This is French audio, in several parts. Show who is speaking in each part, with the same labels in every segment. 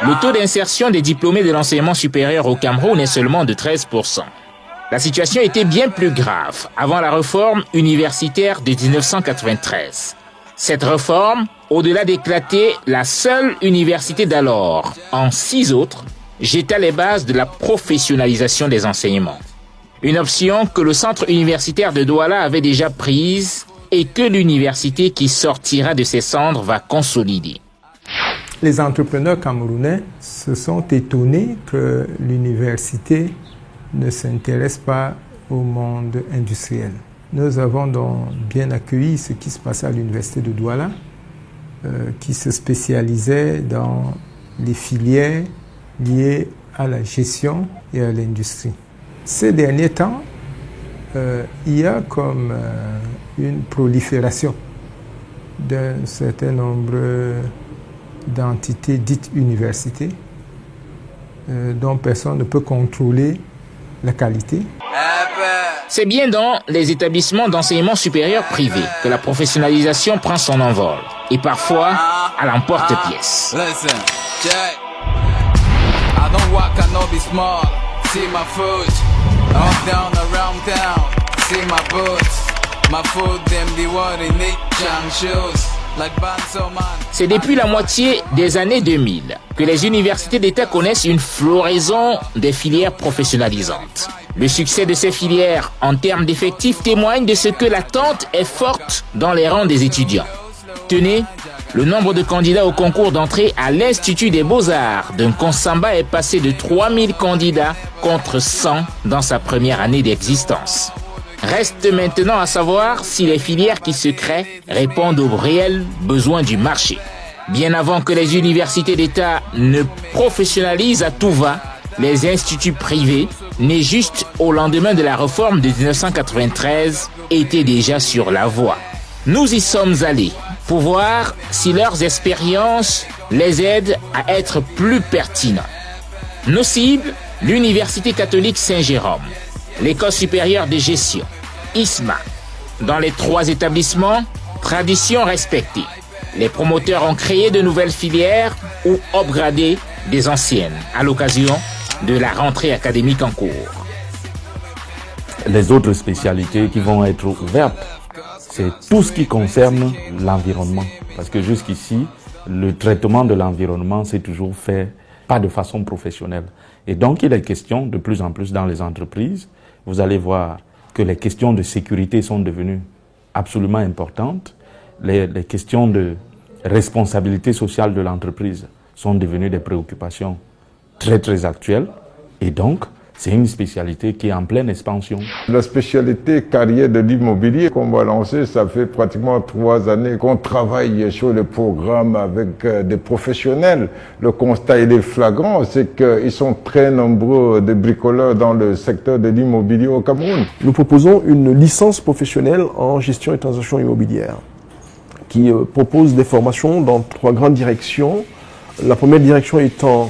Speaker 1: Le taux d'insertion des diplômés de l'enseignement supérieur au Cameroun est seulement de 13%. La situation était bien plus grave avant la réforme universitaire de 1993. Cette réforme, au-delà d'éclater la seule université d'alors en 6 autres, jeta les bases de la professionnalisation des enseignements. Une option que le centre universitaire de Douala avait déjà prise et que l'université qui sortira de ses cendres va consolider.
Speaker 2: Les entrepreneurs camerounais se sont étonnés que l'université ne s'intéresse pas au monde industriel. Nous avons donc bien accueilli ce qui se passait à l'université de Douala, qui se spécialisait dans les filières liées à la gestion et à l'industrie. Ces derniers temps, il y a comme une prolifération d'un certain nombre d'entités dites universités dont personne ne peut contrôler la qualité.
Speaker 1: C'est bien dans les établissements d'enseignement supérieur privés que la professionnalisation prend son envol et parfois à l'emporte-pièce. C'est depuis la moitié des années 2000 que les universités d'État connaissent une floraison des filières professionnalisantes. Le succès de ces filières en termes d'effectifs témoigne de ce que l'attente est forte dans les rangs des étudiants. Tenez, le nombre de candidats au concours d'entrée à l'Institut des Beaux-Arts d'un Konsamba est passé de 3000 candidats contre 100 dans sa première année d'existence. Reste maintenant à savoir si les filières qui se créent répondent aux réels besoins du marché. Bien avant que les universités d'État ne professionnalisent à tout va, les instituts privés, nés juste au lendemain de la réforme de 1993, étaient déjà sur la voie. Nous y sommes allés pour voir si leurs expériences les aident à être plus pertinents. Nos cibles, l'Université catholique Saint-Jérôme, l'École supérieure de gestion, ISMA. Dans les 3 établissements, tradition respectée. Les promoteurs ont créé de nouvelles filières ou upgradé des anciennes à l'occasion de la rentrée académique en cours.
Speaker 3: Les autres spécialités qui vont être ouvertes, c'est tout ce qui concerne l'environnement. Parce que jusqu'ici, le traitement de l'environnement s'est toujours fait pas de façon professionnelle. Et donc, il est question de plus en plus dans les entreprises. Vous allez voir que les questions de sécurité sont devenues absolument importantes. Les questions de responsabilité sociale de l'entreprise sont devenues des préoccupations très, très actuelles. Et donc, c'est une spécialité qui est en pleine expansion.
Speaker 4: La spécialité carrière de l'immobilier qu'on va lancer, ça fait pratiquement 3 années qu'on travaille sur le programme avec des professionnels. Le constat il est flagrant, c'est qu'ils sont très nombreux des bricoleurs dans le secteur de l'immobilier au Cameroun.
Speaker 5: Nous proposons une licence professionnelle en gestion et transactions immobilières qui propose des formations dans 3 grandes directions. La première direction étant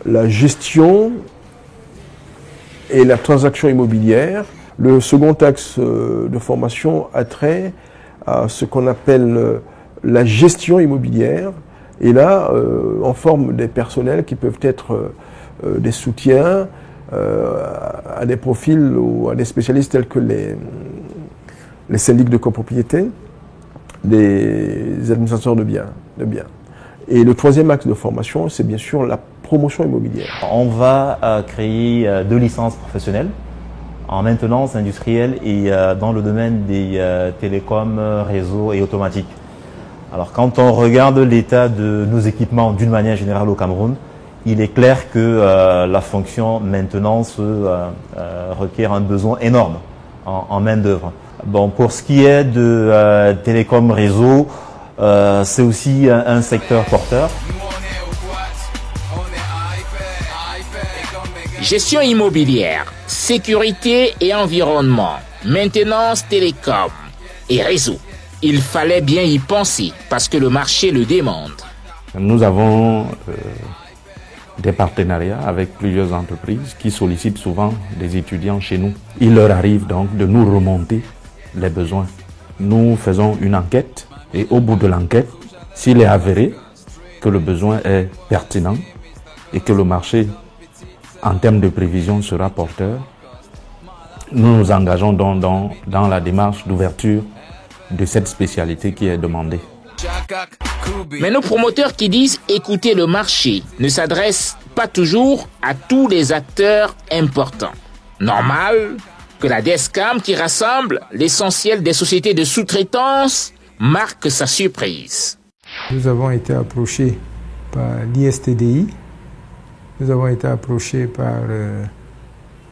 Speaker 5: la gestion et la transaction immobilière. Le second axe de formation a trait à ce qu'on appelle la gestion immobilière. Et là, on forme des personnels qui peuvent être des soutiens à des profils ou à des spécialistes tels que les syndics de copropriété, des administrateurs de biens. Et le troisième axe de formation, c'est bien sûr la promotion immobilière.
Speaker 6: On va créer 2 licences professionnelles en maintenance industrielle et dans le domaine des télécoms, réseaux et automatiques. Alors quand on regarde l'état de nos équipements d'une manière générale au Cameroun, il est clair que la fonction maintenance requiert un besoin énorme en main d'œuvre. Bon, pour ce qui est de télécom réseau, c'est aussi un secteur porteur.
Speaker 1: Gestion immobilière, sécurité et environnement, maintenance télécom et réseau. Il fallait bien y penser parce que le marché le demande.
Speaker 3: Nous avons des partenariats avec plusieurs entreprises qui sollicitent souvent des étudiants chez nous. Il leur arrive donc de nous remonter les besoins. Nous faisons une enquête et au bout de l'enquête, s'il est avéré que le besoin est pertinent, et que le marché, en termes de prévision, sera porteur, nous nous engageons dans la démarche d'ouverture de cette spécialité qui est demandée.
Speaker 1: Mais nos promoteurs qui disent écouter le marché ne s'adressent pas toujours à tous les acteurs importants. Normal que la DESCAM, qui rassemble l'essentiel des sociétés de sous-traitance, marque sa surprise.
Speaker 2: Nous avons été approchés par l'ISTDI, nous avons été approchés par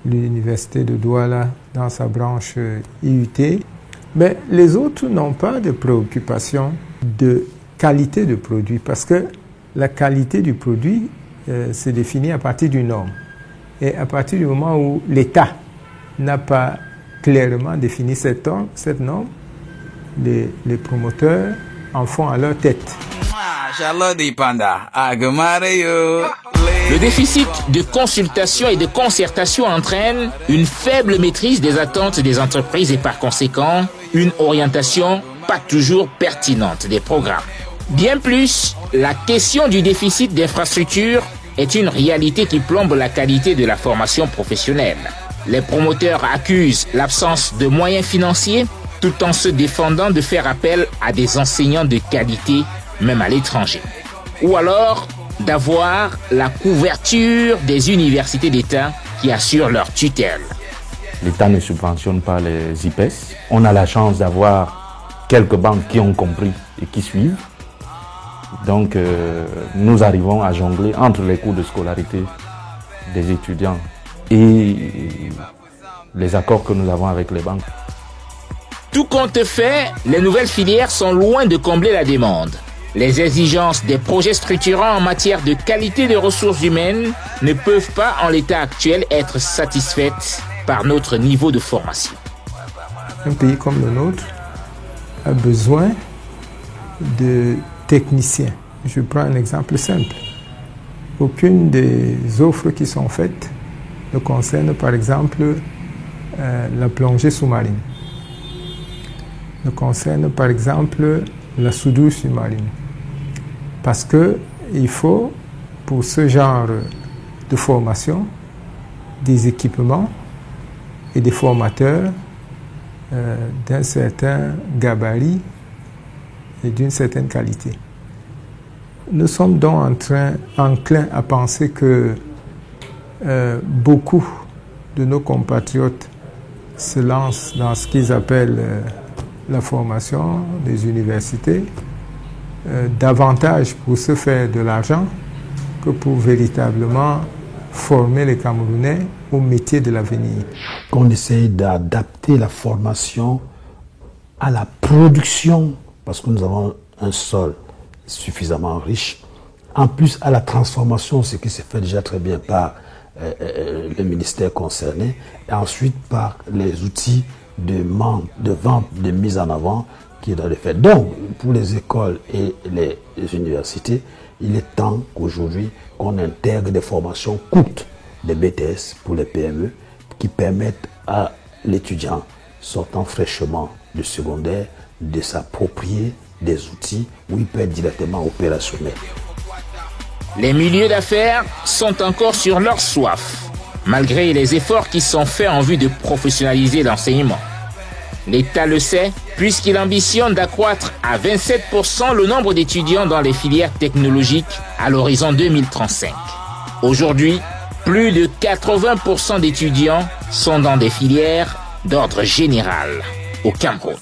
Speaker 2: l'université de Douala dans sa branche IUT, mais les autres n'ont pas de préoccupation de qualité de produit parce que la qualité du produit se définit à partir d'une norme. Et à partir du moment où l'État n'a pas clairement défini cette norme, les promoteurs en font à leur tête.
Speaker 1: Le déficit de consultation et de concertation entraîne une faible maîtrise des attentes des entreprises et par conséquent une orientation pas toujours pertinente des programmes. Bien plus, la question du déficit d'infrastructures est une réalité qui plombe la qualité de la formation professionnelle. Les promoteurs accusent l'absence de moyens financiers tout en se défendant de faire appel à des enseignants de qualité, même à l'étranger. Ou alors d'avoir la couverture des universités d'État qui assurent leur tutelle.
Speaker 3: L'État ne subventionne pas les IPES. On a la chance d'avoir quelques banques qui ont compris et qui suivent. Donc, nous arrivons à jongler entre les coûts de scolarité des étudiants et les accords que nous avons avec les banques.
Speaker 1: Tout compte fait, les nouvelles filières sont loin de combler la demande. Les exigences des projets structurants en matière de qualité des ressources humaines ne peuvent pas, en l'état actuel, être satisfaites par notre niveau de formation.
Speaker 2: Un pays comme le nôtre a besoin de techniciens. Je prends un exemple simple. Aucune des offres qui sont faites ne concerne par exemple la plongée sous-marine, ne concerne par exemple la soudure sous-marine. Parce qu'il faut, pour ce genre de formation, des équipements et des formateurs d'un certain gabarit et d'une certaine qualité. Nous sommes donc enclins à penser que beaucoup de nos compatriotes se lancent dans ce qu'ils appellent la formation des universités, davantage pour se faire de l'argent que pour véritablement former les Camerounais au métier de l'avenir.
Speaker 7: On essaye d'adapter la formation à la production, parce que nous avons un sol suffisamment riche, en plus à la transformation, ce qui se fait déjà très bien par le ministère concerné, et ensuite par les outils de vente, de mise en avant qui est dans le fait. Donc, pour les écoles et les universités, il est temps qu'aujourd'hui, qu'on intègre des formations courtes, des BTS pour les PME, qui permettent à l'étudiant sortant fraîchement du secondaire de s'approprier des outils où il peut être directement opérationnel.
Speaker 1: Les milieux d'affaires sont encore sur leur soif, malgré les efforts qui sont faits en vue de professionnaliser l'enseignement. L'État le sait, puisqu'il ambitionne d'accroître à 27% le nombre d'étudiants dans les filières technologiques à l'horizon 2035. Aujourd'hui, plus de 80% d'étudiants sont dans des filières d'ordre général au Cameroun.